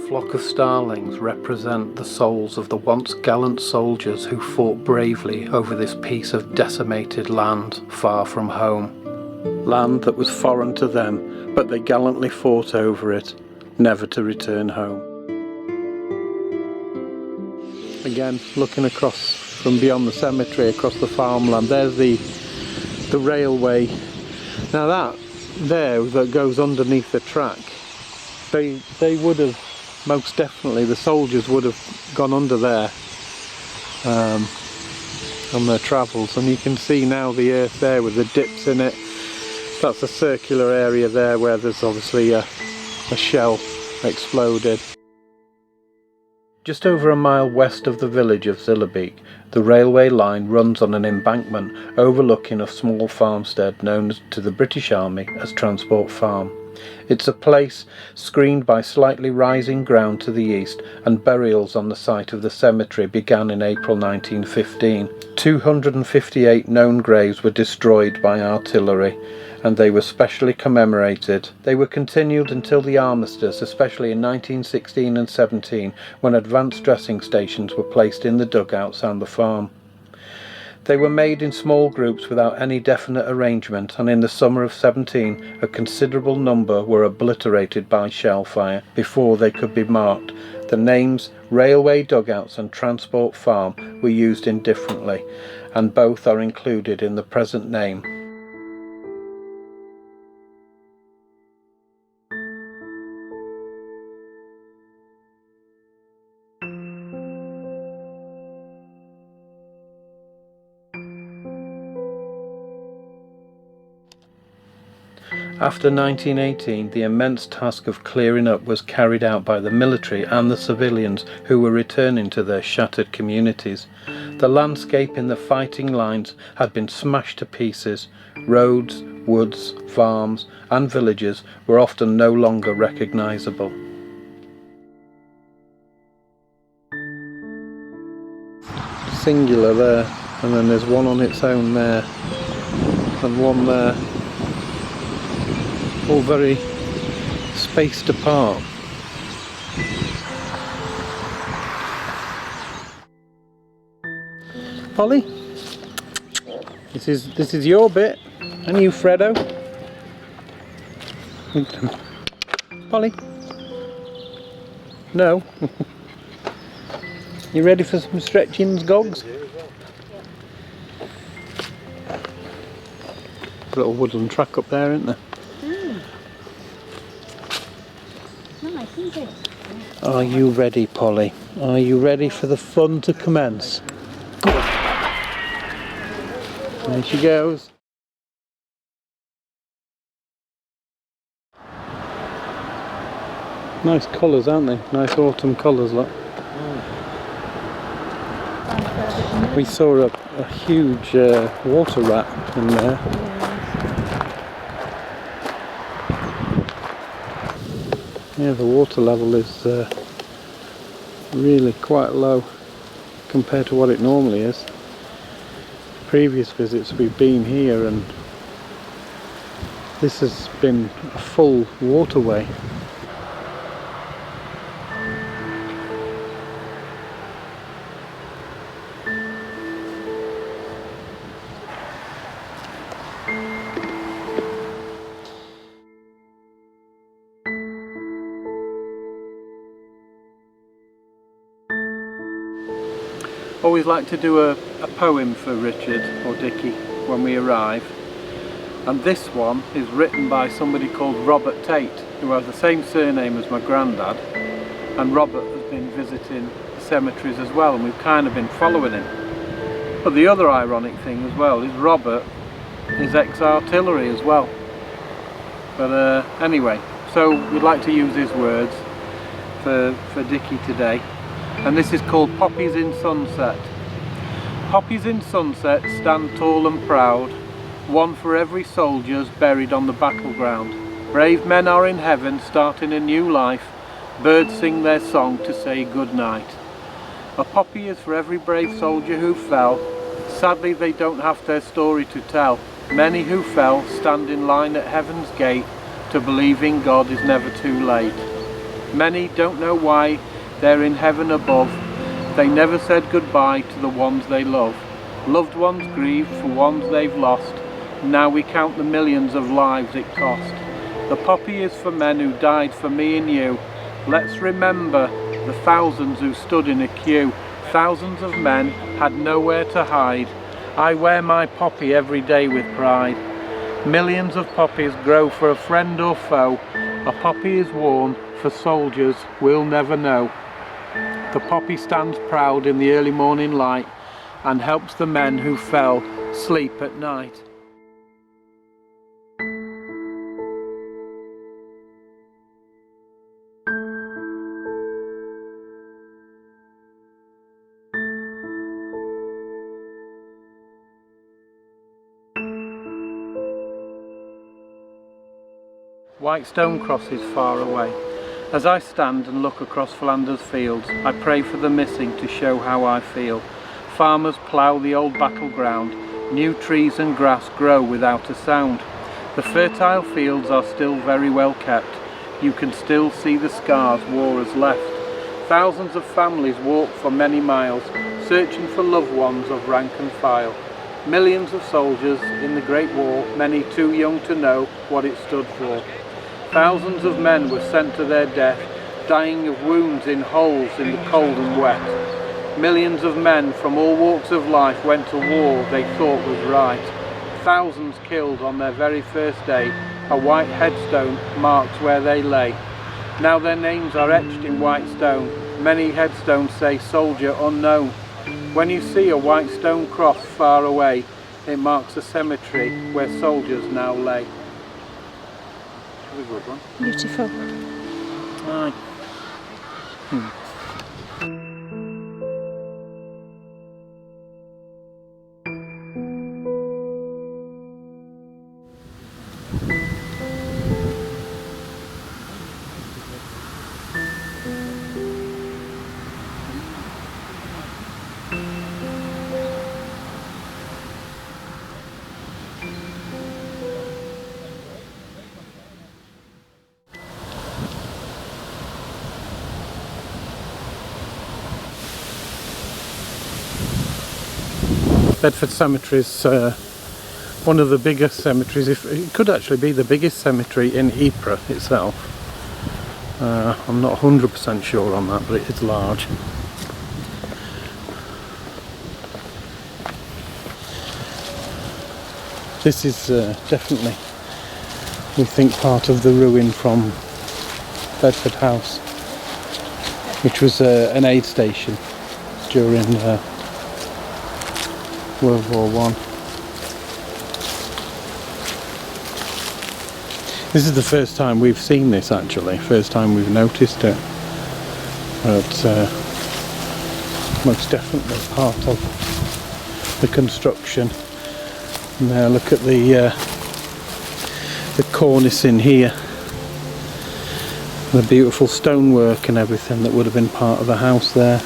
Flock of starlings represent the souls of the once gallant soldiers who fought bravely over this piece of decimated land far from home. Land that was foreign to them, but they gallantly fought over it, never to return home. Again, looking across from beyond the cemetery, across the farmland, there's the railway. Now that goes underneath the track, they would have, most definitely, the soldiers would have gone under there on their travels, and you can see now the earth there with the dips in it. That's a circular area there where there's obviously a shell exploded. Just over a mile west of the village of Zillebeek, the railway line runs on an embankment overlooking a small farmstead known to the British Army as Transport Farm. It's a place screened by slightly rising ground to the east, and burials on the site of the cemetery began in April 1915. 258 known graves were destroyed by artillery, and they were specially commemorated. They were continued until the armistice, especially in 1916 and 17, when advanced dressing stations were placed in the dugouts and the farm. They were made in small groups without any definite arrangement, and in the summer of 17 a considerable number were obliterated by shell fire before they could be marked. The names Railway Dugouts and Transport Farm were used indifferently, and both are included in the present name. After 1918, the immense task of clearing up was carried out by the military and the civilians who were returning to their shattered communities. The landscape in the fighting lines had been smashed to pieces. Roads, woods, farms and villages were often no longer recognisable. Singular there, and then there's one on its own there, and one there. All very spaced apart. Polly, this is your bit, and you, Fredo. Polly, no. You ready for some stretchings, Gogs? A little woodland track up there, isn't there? Are you ready, Polly? Are you ready for the fun to commence? There she goes. Nice colours, aren't they? Nice autumn colours, look. We saw a huge water rat in there. Yeah, the water level is really quite low compared to what it normally is. Previous visits we've been here, and this has been a full waterway. Always like to do a poem for Richard or Dickie when we arrive, and this one is written by somebody called Robert Tate, who has the same surname as my granddad, and Robert has been visiting the cemeteries as well, and we've kind of been following him. But the other ironic thing as well is Robert is ex-artillery as well. But anyway, so we'd like to use his words for Dickie today. And this is called Poppies in Sunset. Poppies in sunset stand tall and proud, one for every soldier's buried on the battleground. Brave men are in heaven starting a new life, birds sing their song to say good night. A poppy is for every brave soldier who fell, sadly they don't have their story to tell. Many who fell stand in line at heaven's gate, To believe in God is never too late. Many don't know why they're in heaven above. They never said goodbye to the ones they love. Loved ones grieved for ones they've lost. Now we count the millions of lives it cost. The poppy is for men who died for me and you. Let's remember the thousands who stood in a queue. Thousands of men had nowhere to hide. I wear my poppy every day with pride. Millions of poppies grow for a friend or foe. A poppy is worn for soldiers we'll never know. The poppy stands proud in the early morning light and helps the men who fell sleep at night. White stone crosses far away. As I stand and look across Flanders fields, I pray for the missing to show how I feel. Farmers plough the old battleground. New trees and grass grow without a sound. The fertile fields are still very well kept. You can still see the scars war has left. Thousands of families walk for many miles, searching for loved ones of rank and file. Millions of soldiers in the Great War, many too young to know what it stood for. Thousands of men were sent to their death, dying of wounds in holes in the cold and wet. Millions of men from all walks of life went to war they thought was right. Thousands killed on their very first day. A white headstone marks where they lay. Now their names are etched in white stone. Many headstones say soldier unknown. When you see a white stone cross far away, it marks a cemetery where soldiers now lay. A good one. Beautiful. Aye. Bedford Cemetery is one of the biggest cemeteries. It could actually be the biggest cemetery in Ypres itself. I'm not 100% sure on that, but it is large. This is definitely, we think, part of the ruin from Bedford House, which was an aid station during World War I. This is the first time we've seen this, actually, first time we've noticed it, but most definitely part of the construction. Now look at the cornice in here, the beautiful stonework and everything that would have been part of the house there.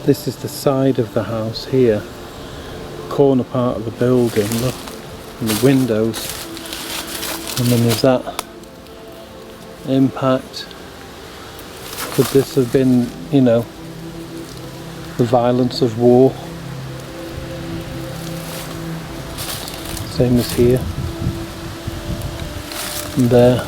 This is the side of the house here, corner part of the building, look, and the windows, and then there's that impact. Could this have been, you know, the violence of war? Same as here and there.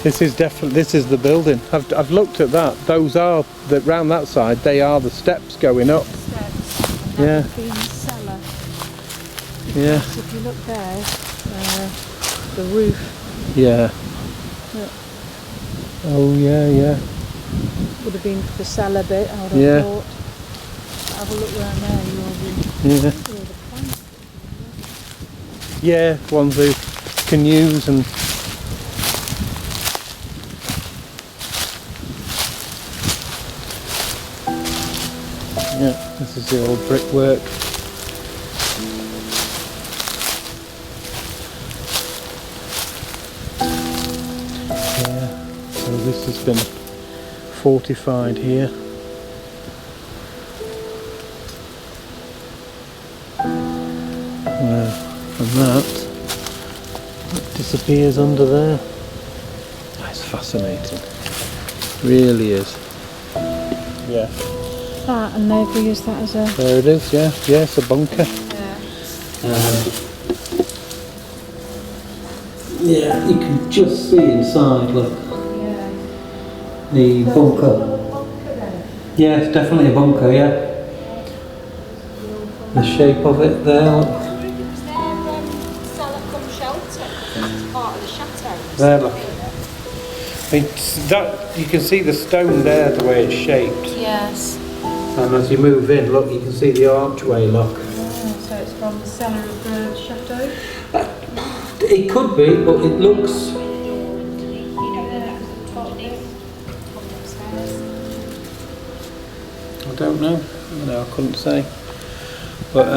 This is definitely, this is the building. I've looked at that. Those are, round that side, they are the steps going up. Steps. Yeah. Being the cellar. Yeah. So if you look there, the roof. Yeah. Look. Oh yeah, yeah. Would have been the cellar bit, I would have Yeah. thought. Have a look around there, you'll be. Yeah. Yeah, ones who can use and. Yeah, this is the old brickwork. Yeah, so this has been fortified here. And that disappears under there. That's fascinating. Really is. Yeah. That, and they've used that as a... There it is, yeah. Yeah, it's a bunker. Yeah, you can just see inside, look. Yeah. The bunker. Yeah, it's definitely a bunker, yeah. The shape of it there, look. Was there cellar cum shelter? It's part of the chateau. There, look. I mean, that, you can see the stone there, the way it's shaped. Yes. And as you move in, look, you can see the archway, look. Oh, so it's from the cellar of the chateau? It could be, but it looks... I don't know. No, I couldn't say. But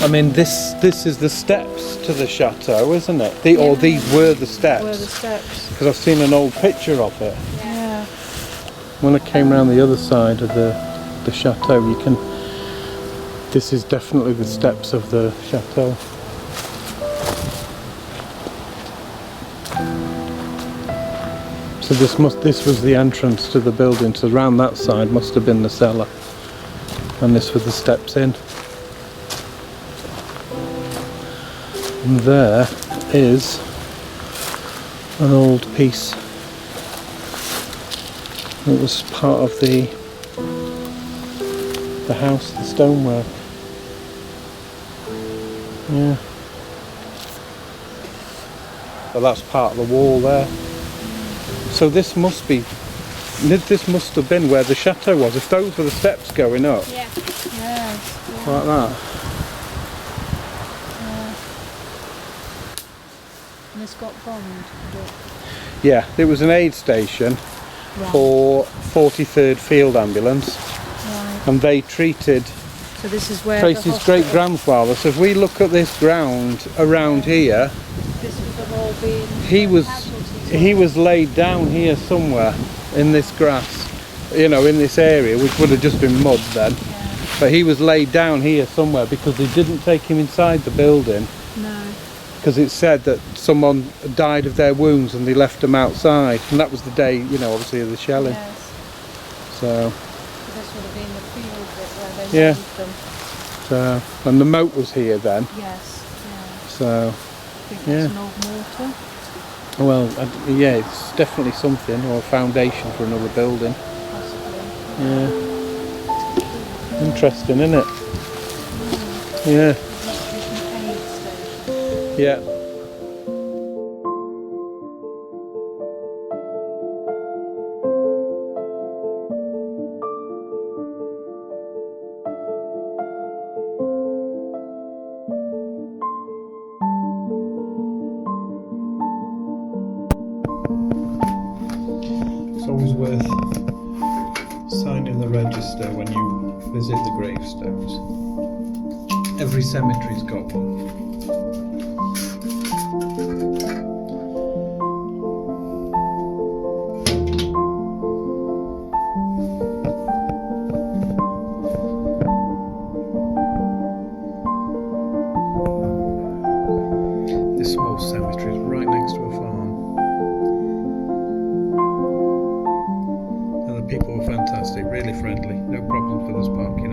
I mean, this is the steps to the chateau, isn't it? Or these were the steps. Were the steps? Because I've seen an old picture of it. Yeah. When I came around the other side of the chateau, you can. This is definitely the steps of the chateau. So this was the entrance to the building. So around that side must have been the cellar, and this were the steps in. And there is an old piece. It was part of the house, the stonework. Yeah. So that's part of the wall there. So this must have been where the chateau was. If those were the steps going up, Yeah. Yes. like that. And it's got bombed. Yeah, it was an aid station for 43rd Field Ambulance, Right. and they treated So this is where Tracy's great-grandfather. So if we look at this ground around here, This would have all been he was laid down here somewhere in this grass, you know, in this area, which would have just been mud then. Yeah. But he was laid down here somewhere because they didn't take him inside the building, No. because it said that someone died of their wounds and they left them outside, and that was the day, you know, obviously of the shelling. Yes. So, This would have been the field bit where they Yeah. moved them. and the moat was here then. Yes. Yeah. So, I think that's Yeah. an old mortar. well, yeah, it's definitely something, or a foundation for another building. Possibly. Yeah. Interesting, isn't it? Yeah. It's an aid station. Yeah. It's always worth signing the register when you visit the gravestones. Every cemetery's got one. This small cemetery is right next to a farm. And the people were fantastic, really friendly, no problems with us parking.